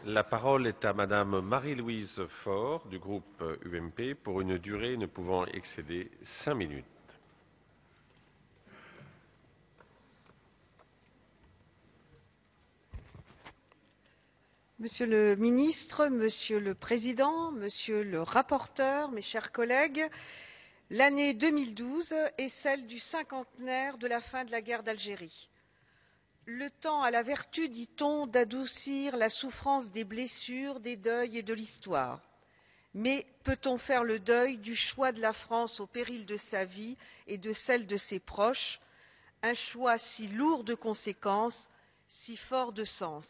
La parole est à Madame Marie-Louise Faure du groupe UMP pour une durée ne pouvant excéder 5 minutes. Monsieur le ministre, Monsieur le Président, Monsieur le rapporteur, mes chers collègues, l'année 2012 est celle du cinquantenaire de la fin de la guerre d'Algérie. Le temps a la vertu, dit-on, d'adoucir la souffrance des blessures, des deuils et de l'histoire. Mais peut-on faire le deuil du choix de la France au péril de sa vie et de celle de ses proches, un choix si lourd de conséquences, si fort de sens?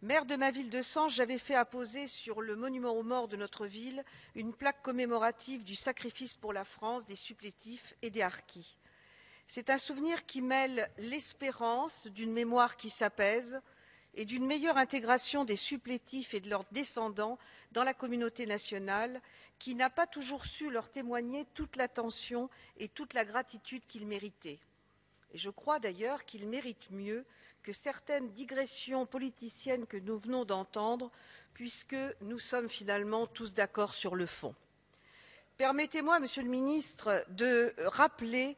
Maire de ma ville de Sens, j'avais fait apposer sur le monument aux morts de notre ville une plaque commémorative du sacrifice pour la France des supplétifs et des harkis. C'est un souvenir qui mêle l'espérance d'une mémoire qui s'apaise et d'une meilleure intégration des supplétifs et de leurs descendants dans la communauté nationale, qui n'a pas toujours su leur témoigner toute l'attention et toute la gratitude qu'ils méritaient. Et je crois d'ailleurs qu'ils méritent mieux que certaines digressions politiciennes que nous venons d'entendre, puisque nous sommes finalement tous d'accord sur le fond. Permettez-moi, Monsieur le Ministre, de rappeler,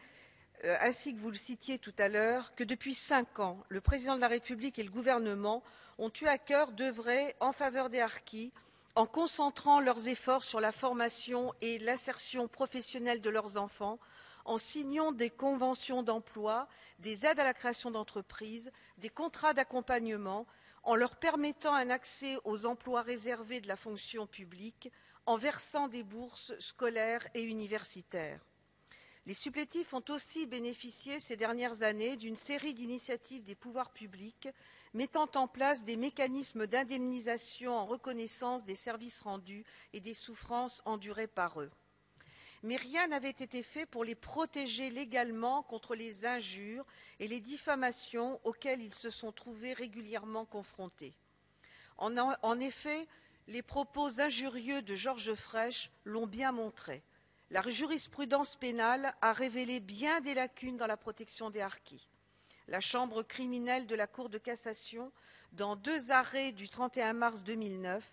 ainsi que vous le citiez tout à l'heure, que depuis 5 ans, le Président de la République et le gouvernement ont eu à cœur d'œuvrer en faveur des harkis, en concentrant leurs efforts sur la formation et l'insertion professionnelle de leurs enfants, en signant des conventions d'emploi, des aides à la création d'entreprises, des contrats d'accompagnement, en leur permettant un accès aux emplois réservés de la fonction publique, en versant des bourses scolaires et universitaires. Les supplétifs ont aussi bénéficié ces dernières années d'une série d'initiatives des pouvoirs publics mettant en place des mécanismes d'indemnisation en reconnaissance des services rendus et des souffrances endurées par eux. Mais rien n'avait été fait pour les protéger légalement contre les injures et les diffamations auxquelles ils se sont trouvés régulièrement confrontés. En effet, les propos injurieux de Georges Frêche l'ont bien montré. La jurisprudence pénale a révélé bien des lacunes dans la protection des harkis. La chambre criminelle de la Cour de cassation, dans 2 arrêts du 31 mars 2009,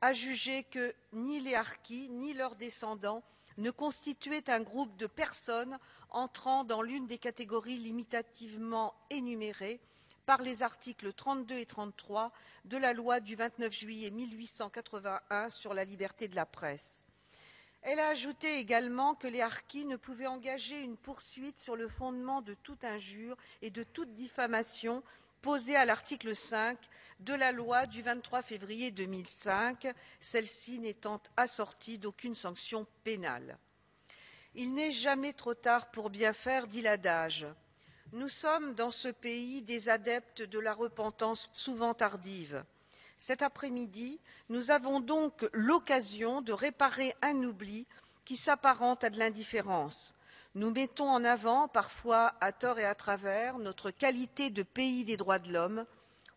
a jugé que ni les harkis ni leurs descendants ne constituaient un groupe de personnes entrant dans l'une des catégories limitativement énumérées par les articles 32 et 33 de la loi du 29 juillet 1881 sur la liberté de la presse. Elle a ajouté également que les harkis ne pouvaient engager une poursuite sur le fondement de toute injure et de toute diffamation posée à l'article 5 de la loi du 23 février 2005, celle-ci n'étant assortie d'aucune sanction pénale. Il n'est jamais trop tard pour bien faire, dit l'adage. Nous sommes dans ce pays des adeptes de la repentance souvent tardive. Cet après-midi, nous avons donc l'occasion de réparer un oubli qui s'apparente à de l'indifférence. Nous mettons en avant, parfois à tort et à travers, notre qualité de pays des droits de l'homme.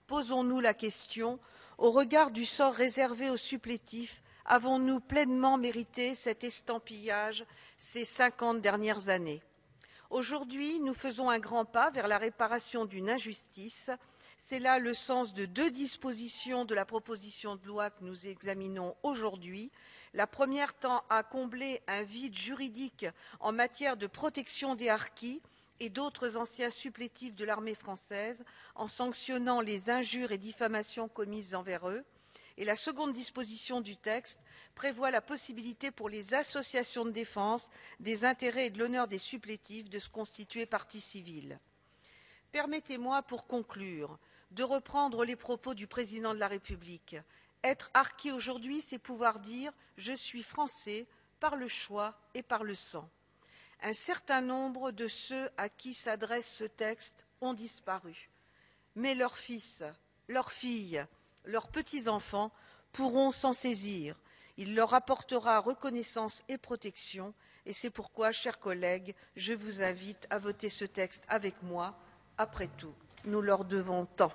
Posons-nous la question, au regard du sort réservé aux supplétifs, avons-nous pleinement mérité cet estampillage ces 50 dernières années? Aujourd'hui, nous faisons un grand pas vers la réparation d'une injustice. C'est là le sens de 2 dispositions de la proposition de loi que nous examinons aujourd'hui. La première tend à combler un vide juridique en matière de protection des harkis et d'autres anciens supplétifs de l'armée française en sanctionnant les injures et diffamations commises envers eux. Et la seconde disposition du texte prévoit la possibilité pour les associations de défense des intérêts et de l'honneur des supplétifs de se constituer partie civile. Permettez-moi, pour conclure, de reprendre les propos du Président de la République. Être harki aujourd'hui, c'est pouvoir dire « je suis français par le choix et par le sang ». Un certain nombre de ceux à qui s'adresse ce texte ont disparu. Mais leurs fils, leurs filles, leurs petits-enfants pourront s'en saisir. Il leur apportera reconnaissance et protection. Et c'est pourquoi, chers collègues, je vous invite à voter ce texte avec moi. Après tout, nous leur devons tant.